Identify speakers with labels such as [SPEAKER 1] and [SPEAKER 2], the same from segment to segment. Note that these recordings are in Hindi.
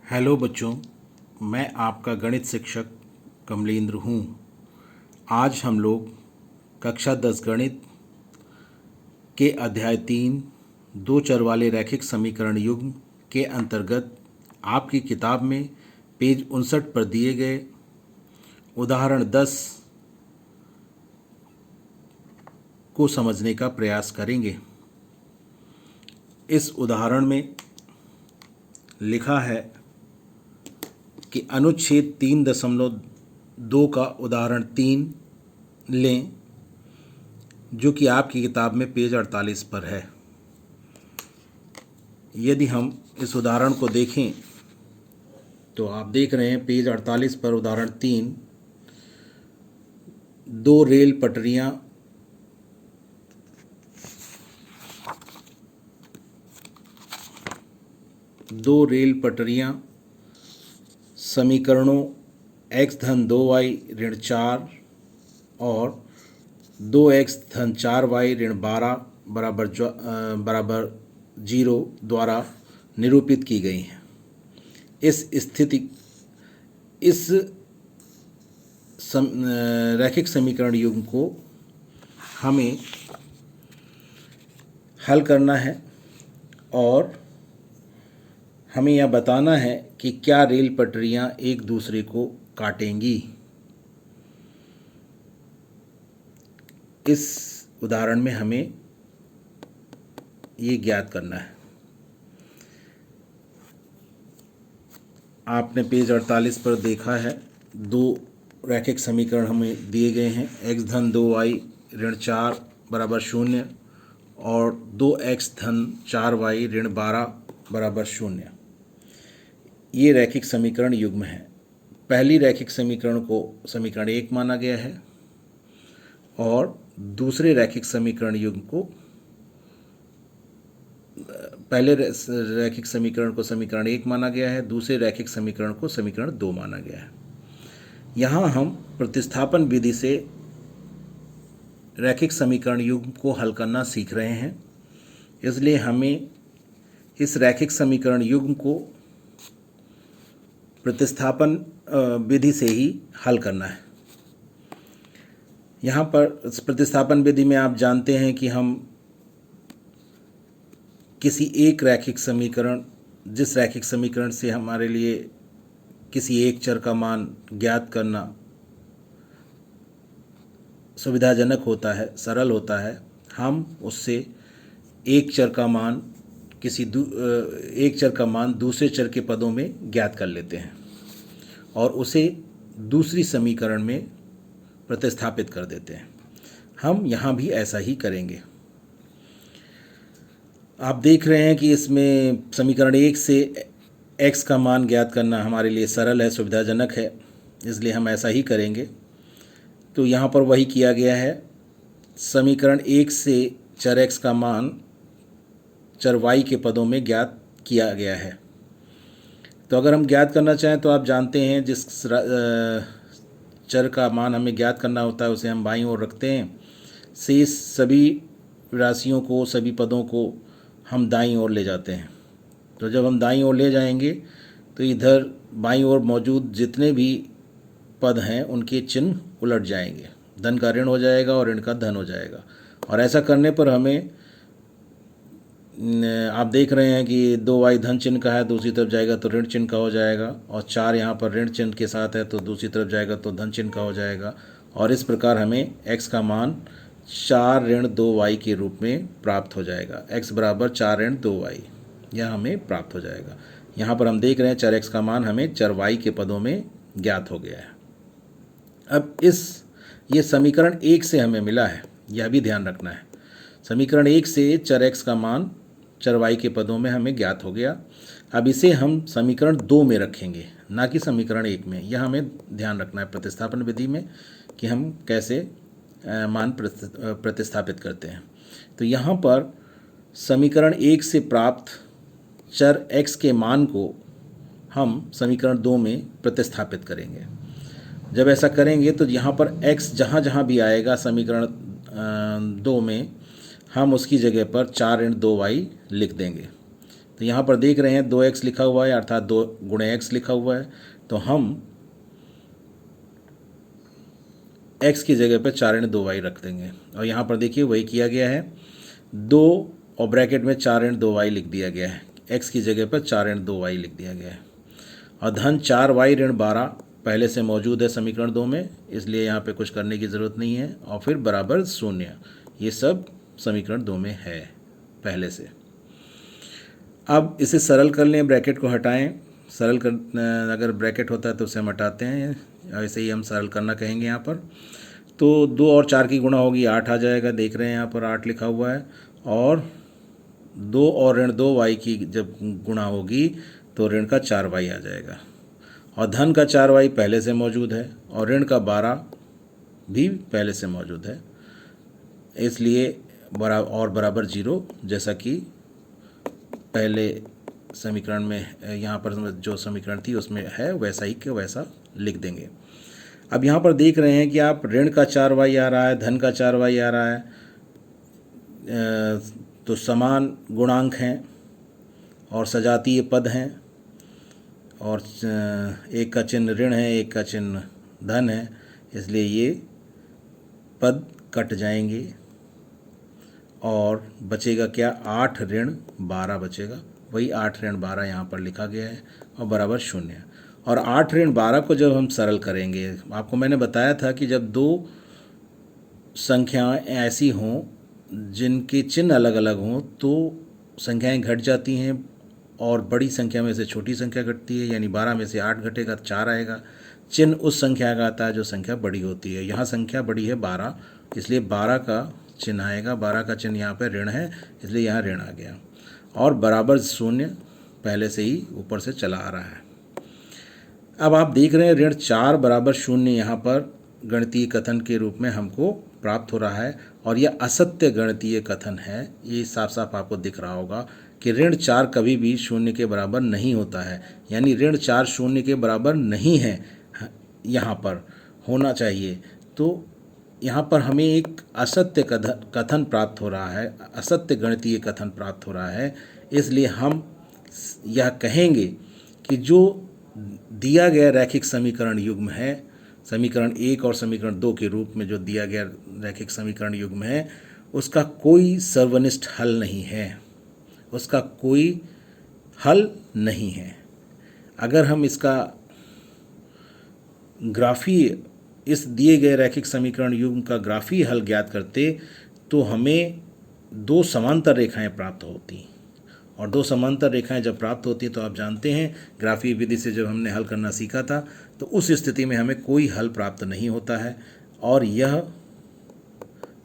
[SPEAKER 1] हेलो बच्चों, मैं आपका गणित शिक्षक कमलेंद्र हूँ। आज हम लोग कक्षा 10 गणित के अध्याय 3 दो चर वाले रैखिक समीकरण युग्म के अंतर्गत आपकी किताब में पेज 59 पर दिए गए उदाहरण 10 को समझने का प्रयास करेंगे। इस उदाहरण में लिखा है कि अनुच्छेद 3.2 का उदाहरण 3 लें, जो कि आपकी किताब में पेज 48 पर है। यदि हम इस उदाहरण को देखें तो आप देख रहे हैं पेज 48 पर उदाहरण 3, दो रेल पटरियां समीकरणों x धन 2y ऋण 4 और 2x धन 4y ऋण 12 बराबर 0 द्वारा निरूपित की गई हैं। इस रैखिक समीकरण युग्म को हमें हल करना है और हमें यह बताना है कि क्या रेल पटरियां एक दूसरे को काटेंगी। इस उदाहरण में हमें ये ज्ञात करना है। आपने पेज 48 पर देखा है, दो रैखिक समीकरण हमें दिए गए हैं। x धन 2y ऋण 4 बराबर 0 और 2x धन 4y ऋण 12 बराबर 0। ये रैखिक समीकरण युग्म है। पहली रैखिक समीकरण को समीकरण 1 माना गया है और दूसरे रैखिक समीकरण युग्म को पहले रैखिक समीकरण को समीकरण 1 माना गया है, दूसरे रैखिक समीकरण को समीकरण 2 माना गया है। यहाँ हम प्रतिस्थापन विधि से रैखिक समीकरण युग्म को हल करना सीख रहे हैं, इसलिए हमें इस रैखिक समीकरण युग्म को प्रतिस्थापन विधि से ही हल करना है। यहाँ पर प्रतिस्थापन विधि में आप जानते हैं कि हम किसी एक रैखिक समीकरण, जिस रैखिक समीकरण से हमारे लिए किसी एक चर का मान ज्ञात करना सुविधाजनक होता है, सरल होता है, हम उससे एक चर का मान दूसरे चर के पदों में ज्ञात कर लेते हैं और उसे दूसरी समीकरण में प्रतिस्थापित कर देते हैं। हम यहाँ भी ऐसा ही करेंगे। आप देख रहे हैं कि इसमें समीकरण 1 से x का मान ज्ञात करना हमारे लिए सरल है, सुविधाजनक है, इसलिए हम ऐसा ही करेंगे। तो यहाँ पर वही किया गया है। समीकरण 1 से चर x का मान चर y के पदों में ज्ञात किया गया है। तो अगर हम ज्ञात करना चाहें तो आप जानते हैं जिस चर का मान हमें ज्ञात करना होता है उसे हम बाईं ओर रखते हैं। शेष सभी राशियों को, सभी पदों को हम दाईं ओर ले जाते हैं। तो जब हम दाईं ओर ले जाएंगे तो इधर बाईं ओर मौजूद जितने भी पद हैं उनके चिन्ह उलट जाएंगे। धन का ऋण हो जाएगा और ऋण का धन हो जाएगा। और ऐसा करने पर हमें, आप देख रहे हैं कि 2y धन चिन्ह का है, दूसरी तरफ जाएगा तो ऋण चिन्ह का हो जाएगा, और 4 यहाँ पर ऋण चिन्ह के साथ है तो दूसरी तरफ जाएगा तो धन चिन्ह का हो जाएगा। और इस प्रकार हमें x का मान 4 ऋण 2y के रूप में प्राप्त हो जाएगा। x बराबर 4 ऋण 2y, यह हमें प्राप्त हो जाएगा। यहाँ पर हम देख रहे हैं चर x का मान हमें चर y के पदों में ज्ञात हो गया है। अब ये समीकरण 1 से हमें मिला है, यह भी ध्यान रखना है। समीकरण 1 से चर x का मान चर y के पदों में हमें ज्ञात हो गया। अब इसे हम समीकरण 2 में रखेंगे, ना कि समीकरण 1 में। यह हमें ध्यान रखना है प्रतिस्थापन विधि में कि हम कैसे मान प्रतिस्थापित करते हैं। तो यहाँ पर समीकरण 1 से प्राप्त चर x के मान को हम समीकरण 2 में प्रतिस्थापित करेंगे। जब ऐसा करेंगे तो यहाँ पर x जहाँ जहाँ भी आएगा समीकरण 2 में, हम उसकी जगह पर 4 ऋण 2y लिख देंगे। तो यहाँ पर देख रहे हैं 2x लिखा हुआ है, अर्थात 2 गुणे x लिखा हुआ है, तो हम x की जगह पर 4 ऋण 2y रख देंगे। और यहाँ पर देखिए वही किया गया है, 2 और ब्रैकेट में 4 ऋण 2y लिख दिया गया है, x की जगह पर 4 ऋण 2y लिख दिया गया है। और धन 4y ऋण 12 पहले से मौजूद है समीकरण 2 में, इसलिए यहाँ पे कुछ करने की ज़रूरत नहीं है। और फिर बराबर 0, ये सब समीकरण 2 में है पहले से। अब इसे सरल कर लें, ब्रैकेट को हटाएं। सरल कर, अगर ब्रैकेट होता है तो उसे हम हटाते हैं, ऐसे ही हम सरल करना कहेंगे यहाँ पर। तो 2 और 4 की गुणा होगी 8 आ जाएगा, देख रहे हैं यहाँ पर 8 लिखा हुआ है। और 2 और ऋण 2y की जब गुणा होगी तो ऋण का 4y आ जाएगा। और धन का 4y पहले से मौजूद है और ऋण का 12 भी पहले से मौजूद है, इसलिए बराबर 0, जैसा कि पहले समीकरण में यहाँ पर जो समीकरण थी उसमें है वैसा ही के वैसा लिख देंगे। अब यहाँ पर देख रहे हैं कि आप ऋण का 4y आ रहा है, धन का 4y आ रहा है, तो समान गुणांक हैं और सजातीय पद हैं, और एक का चिन्ह ऋण है, एक का चिन्ह धन है, इसलिए ये पद कट जाएंगे और बचेगा क्या, 8 ऋण 12 बचेगा। वही 8 ऋण 12 यहाँ पर लिखा गया है और बराबर 0। और 8 ऋण 12 को जब हम सरल करेंगे, आपको मैंने बताया था कि जब 2 संख्याएं ऐसी हों जिनके चिन्ह अलग अलग हों तो संख्याएं घट जाती हैं और बड़ी संख्या में से छोटी संख्या घटती है, यानी 12 में से 8 घटेगा, 4 आएगा। चिन्ह उस संख्या का आता है जो संख्या बड़ी होती है। यहाँ संख्या बड़ी है 12, इसलिए 12 का चिन्ह आएगा। 12 का चिन्ह यहाँ पर ऋण है, इसलिए यहाँ ऋण आ गया। और बराबर 0 पहले से ही ऊपर से चला आ रहा है। अब आप देख रहे हैं ऋण 4 बराबर 0 यहाँ पर गणितीय कथन के रूप में हमको प्राप्त हो रहा है, और यह असत्य गणितीय कथन है। ये साफ साफ आपको दिख रहा होगा कि ऋण 4 कभी भी 0 के बराबर नहीं होता है, यानी ऋण 4 0 के बराबर नहीं है, यहाँ पर होना चाहिए। तो यहाँ पर हमें एक असत्य कथन प्राप्त हो रहा है, असत्य गणितीय कथन प्राप्त हो रहा है। इसलिए हम यह कहेंगे कि जो दिया गया रैखिक समीकरण युग्म है, समीकरण 1 और समीकरण 2 के रूप में जो दिया गया रैखिक समीकरण युग्म है, उसका कोई सर्वनिष्ठ हल नहीं है, उसका कोई हल नहीं है। अगर हम इसका ग्राफीय, इस दिए गए रैखिक समीकरण युग्म का ग्राफीय हल ज्ञात करते तो हमें 2 समांतर रेखाएं प्राप्त होती, और 2 समांतर रेखाएं जब प्राप्त होती तो आप जानते हैं ग्राफीय विधि से जब हमने हल करना सीखा था तो उस स्थिति में हमें कोई हल प्राप्त नहीं होता है, और यह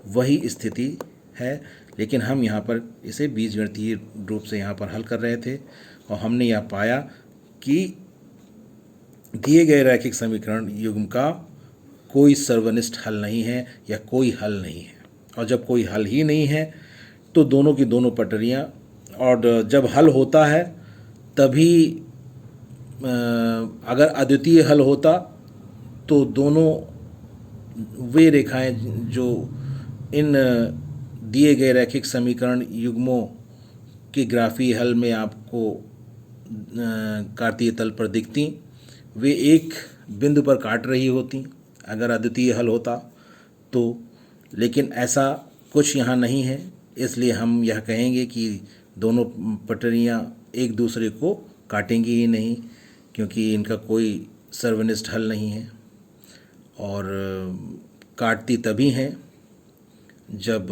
[SPEAKER 1] वही स्थिति है। लेकिन हम यहाँ पर इसे बीजगणितीय रूप से यहाँ पर हल कर रहे थे और हमने यह पाया कि दिए गए रैखिक समीकरण युग्म का कोई सर्वनिष्ठ हल नहीं है या कोई हल नहीं है। और जब कोई हल ही नहीं है तो दोनों की दोनों पटरियाँ, और जब हल होता है तभी अगर अद्वितीय हल होता तो दोनों वे रेखाएं जो इन दिए गए रैखिक समीकरण युग्मों के ग्राफीय हल में आपको कार्तीय तल पर दिखती, वे एक बिंदु पर काट रही होती अगर अद्वितीय हल होता तो। लेकिन ऐसा कुछ यहाँ नहीं है, इसलिए हम यह कहेंगे कि दोनों पटरियाँ एक दूसरे को काटेंगी ही नहीं, क्योंकि इनका कोई सर्वनिष्ठ हल नहीं है। और काटती तभी हैं जब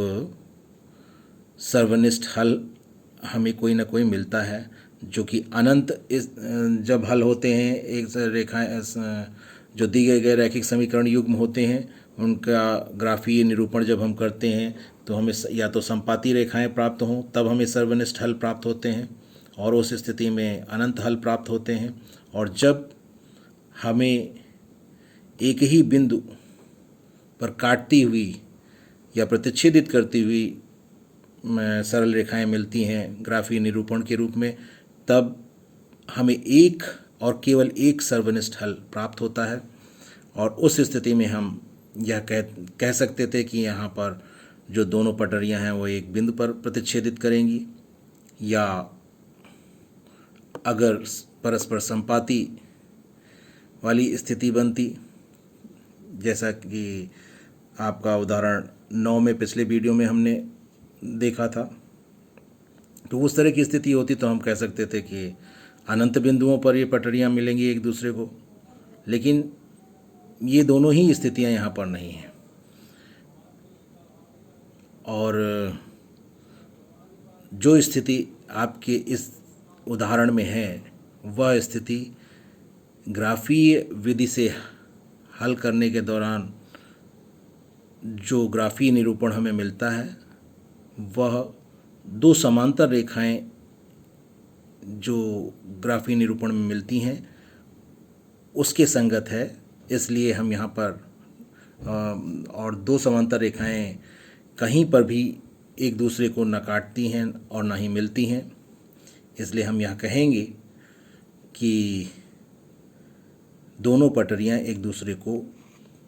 [SPEAKER 1] सर्वनिष्ठ हल हमें कोई ना कोई मिलता है, जो कि अनंत इस जब हल होते हैं, एक रेखाएं जो दिए गए रैखिक समीकरण युग्म होते हैं उनका ग्राफीय निरूपण जब हम करते हैं तो हमें या तो संपाती रेखाएं प्राप्त हों तब हमें सर्वनिष्ठ हल प्राप्त होते हैं, और उस स्थिति में अनंत हल प्राप्त होते हैं। और जब हमें एक ही बिंदु पर काटती हुई या प्रतिच्छेदित करती हुई सरल रेखाएं मिलती हैं ग्राफीय निरूपण के रूप में, तब हमें एक और केवल एक सर्वनिष्ठ हल प्राप्त होता है। और उस स्थिति में हम यह कह सकते थे कि यहाँ पर जो दोनों पटरियाँ हैं वो एक बिंदु पर प्रतिच्छेदित करेंगी, या अगर परस्पर संपाती वाली स्थिति बनती, जैसा कि आपका उदाहरण 9 में पिछले वीडियो में हमने देखा था, तो उस तरह की स्थिति होती तो हम कह सकते थे कि अनंत बिंदुओं पर ये पटरियाँ मिलेंगी एक दूसरे को। लेकिन ये दोनों ही स्थितियाँ यहाँ पर नहीं हैं। और जो स्थिति आपके इस उदाहरण में है वह स्थिति ग्राफीय विधि से हल करने के दौरान जो ग्राफीय निरूपण हमें मिलता है वह दो समांतर रेखाएं जो ग्राफीय निरूपण में मिलती हैं उसके संगत है। इसलिए हम यहाँ पर और दो समांतर रेखाएं कहीं पर भी एक दूसरे को न काटती हैं और न ही मिलती हैं। इसलिए हम यह कहेंगे कि दोनों पटरियां एक दूसरे को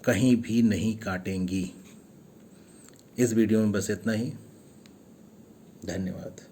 [SPEAKER 1] कहीं भी नहीं काटेंगी। इस वीडियो में बस इतना ही। धन्यवाद।